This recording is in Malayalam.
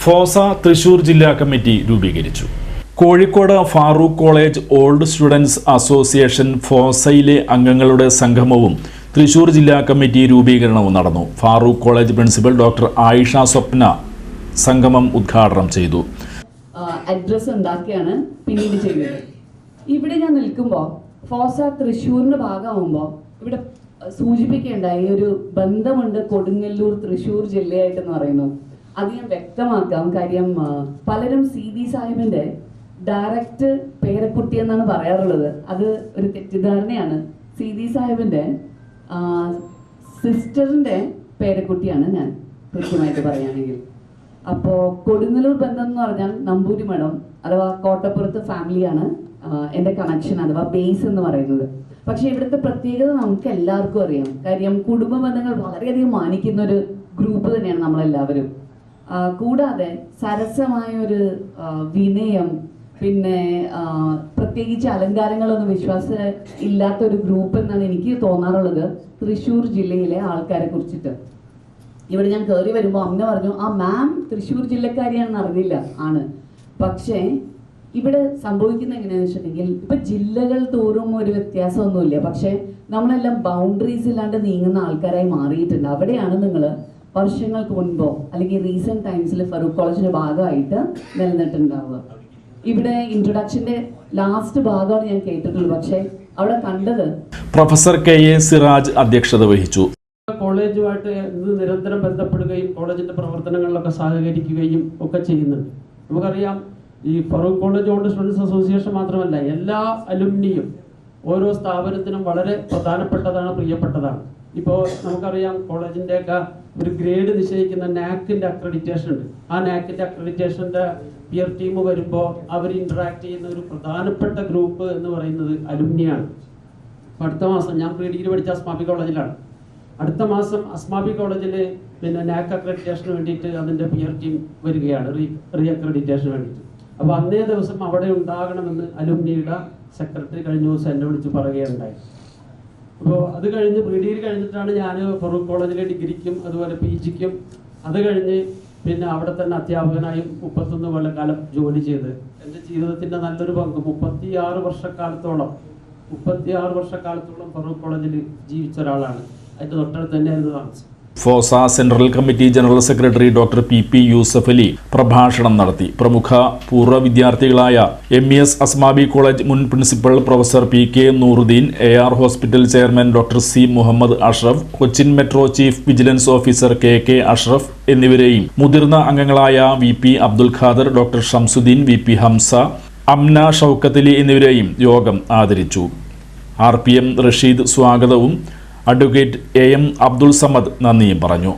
ഫോസ തൃശൂർ ജില്ലാ കമ്മിറ്റി രൂപീകരിച്ചു. Kozhikode Farook college old students association ഫോസയിലെ അംഗങ്ങളുടെ സംഗമവും തൃശൂർ ജില്ലാ കമ്മിറ്റി രൂപീകരണവും നടന്നു. Farook college principal doctor Ayisha Swapna സംഗമം ഉദ്ഘാടനം ചെയ്തു. അഡ്രസ് ഉണ്ടാക്കിയാണ് പിന്നീട് ചെയ്യുന്നത്. ഇവിടെ ഞാൻ നിൽക്കുമ്പോൾ ഫോസ തൃശ്ശൂരിന്റെ ഭാഗമാകുമ്പോൾ ഇവിടെ സൂചിപ്പിക്കേണ്ട ഈ ഒരു ബന്ധമുണ്ട് കൊടുങ്ങല്ലൂർ തൃശ്ശൂർ ജില്ലയായിട്ടെന്ന് പറയുന്നു. അത് ഞാൻ വ്യക്തമാക്കാം. കാര്യം പലരും CD സാഹിബിന്റെ ഡയറക്റ്റ് പേരക്കുട്ടി എന്നാണ് പറയാറുള്ളത്. അത് ഒരു തെറ്റിദ്ധാരണയാണ്. CD സാഹിബിന്റെ സിസ്റ്ററിന്റെ പേരക്കുട്ടിയാണ് ഞാൻ, കൃത്യമായിട്ട് പറയുകയാണെങ്കിൽ. അപ്പോൾ കൊടുങ്ങല്ലൂർ ബന്ധം എന്ന് പറഞ്ഞാൽ നമ്പൂരി മഠം അഥവാ കോട്ടപ്പുറത്ത് ഫാമിലിയാണ് എൻ്റെ കണക്ഷൻ അഥവാ ബേസ് എന്ന് പറയുന്നത്. പക്ഷെ ഇവിടുത്തെ പ്രത്യേകത നമുക്ക് എല്ലാവർക്കും അറിയാം. കാര്യം കുടുംബ ബന്ധങ്ങൾ വളരെയധികം മാനിക്കുന്ന ഒരു ഗ്രൂപ്പ് തന്നെയാണ് നമ്മളെല്ലാവരും. കൂടാതെ സരസമായ ഒരു വിനയം, പിന്നെ പ്രത്യേകിച്ച് അലങ്കാരങ്ങളൊന്നും വിശ്വാസം ഇല്ലാത്ത ഒരു ഗ്രൂപ്പ് എന്നാണ് എനിക്ക് തോന്നാറുള്ളത് തൃശ്ശൂർ ജില്ലയിലെ ആൾക്കാരെ കുറിച്ചിട്ട്. ഇവിടെ ഞാൻ കയറി വരുമ്പോൾ അമ്മ പറഞ്ഞു, ആ മാം തൃശ്ശൂർ ജില്ലക്കാരിയാണെന്ന് അറിഞ്ഞില്ല. ആണ്. പക്ഷേ ഇവിടെ സംഭവിക്കുന്ന എങ്ങനെയാണെന്ന് വെച്ചിട്ടുണ്ടെങ്കിൽ ഇപ്പൊ ജില്ലകൾ തോറും ഒരു വ്യത്യാസമൊന്നുമില്ല. പക്ഷെ നമ്മളെല്ലാം ബൗണ്ടറീസ് ഇല്ലാണ്ട് നീങ്ങുന്ന ആൾക്കാരായി മാറിയിട്ടുണ്ട്. അവിടെയാണ് നിങ്ങൾ വർഷങ്ങൾക്ക് മുൻപോ അല്ലെങ്കിൽ റീസെന്റ് ടൈംസിൽ ഫറൂഖ് കോളേജിന്റെ ഭാഗമായിട്ട് നിലനിന്നിട്ടുണ്ടാവുക. ഇവിടെ ഇൻട്രൊഡക്ഷന്റെ ലാസ്റ്റ് ഭാഗമാണ് ഞാൻ കേട്ടിട്ടുള്ളൂ. പക്ഷെ അവിടെ കണ്ടത് പ്രൊഫസർ KA സിറാജ് അധ്യക്ഷത വഹിച്ചു. കോളേജുമായിട്ട് നിരന്തരം ബന്ധപ്പെടുകയും കോളേജിന്റെ പ്രവർത്തനങ്ങളിലൊക്കെ സഹകരിക്കുകയും ഒക്കെ ചെയ്യുന്നുണ്ട്. നമുക്കറിയാം, ഈ Farook college old students association മാത്രമല്ല, എല്ലാ അലുമിനിയും ഓരോ സ്ഥാപനത്തിനും വളരെ പ്രധാനപ്പെട്ടതാണ്, പ്രിയപ്പെട്ടതാണ്. ഇപ്പോൾ നമുക്കറിയാം, കോളേജിൻ്റെയൊക്കെ ഒരു ഗ്രേഡ് നിശ്ചയിക്കുന്ന നാക്കിൻ്റെ അക്രഡിറ്റേഷൻ ഉണ്ട്. ആ നാക്കിൻ്റെ അക്രഡിറ്റേഷൻ്റെ പിയർ ടീം വരുമ്പോൾ അവർ ഇൻറ്ററാക്ട് ചെയ്യുന്ന ഒരു പ്രധാനപ്പെട്ട ഗ്രൂപ്പ് എന്ന് പറയുന്നത് അലുമിനിയാണ്. അടുത്ത മാസം ഞാൻ ഡിഗ്രി പഠിച്ച അസ്മാബി കോളേജിലാണ്. അടുത്ത മാസം അസ്മാബി കോളേജിൽ പിന്നെ നാക്ക് അക്രഡിറ്റേഷന് വേണ്ടിയിട്ട് അതിൻ്റെ പിയർ ടീം വരികയാണ്, റീ അക്രഡിറ്റേഷന് വേണ്ടിയിട്ട്. അപ്പോൾ അന്നേ ദിവസം അവിടെ ഉണ്ടാകണമെന്ന് അലുമിനിയുടെ സെക്രട്ടറി കഴിഞ്ഞ ദിവസം എന്നെ വിളിച്ച് പറയുകയുണ്ടായി. അപ്പോൾ അത് കഴിഞ്ഞ് ഡിഗ്രി കഴിഞ്ഞിട്ടാണ് ഞാൻ ഫറൂഖ് കോളേജിലെ ഡിഗ്രിക്കും അതുപോലെ PGക്കും അത് കഴിഞ്ഞ് പിന്നെ അവിടെ തന്നെ അധ്യാപകനായും 31 കൊല്ലക്കാലം ജോലി ചെയ്ത് എൻ്റെ ജീവിതത്തിൻ്റെ നല്ലൊരു പങ്ക് 36 വർഷക്കാലത്തോളം ഫറൂഖ് കോളേജിൽ ജീവിച്ച ഒരാളാണ്. അതിൻ്റെ തൊട്ടടുത്ത് തന്നെയായിരുന്നു താമസം. FOSA central committee general secretary doctor PP Yusuf Ali പ്രഭാഷണം നടത്തി. പ്രമുഖ പൂർവ്വ വിദ്യാർത്ഥികളായ MES അസ്മാബി കോളേജ് മുൻ principal professor PK Nooruddeen, AR hospital chairman doctor C Muhammad Ashraf, Cochin metro chief vigilance officer KK Ashraf എന്നിവരെയും മുതിർന്ന അംഗങ്ങളായ VP Abdul Khader, doctor Shamsuddeen, VP Hamza, Amna Shoukath എന്നിവരെയും യോഗം ആദരിച്ചു. RPM റഷീദ് സ്വാഗതവും അഡ്വക്കേറ്റ് AM അബ്ദുൾ സമദ് നന്ദിയും പറഞ്ഞു.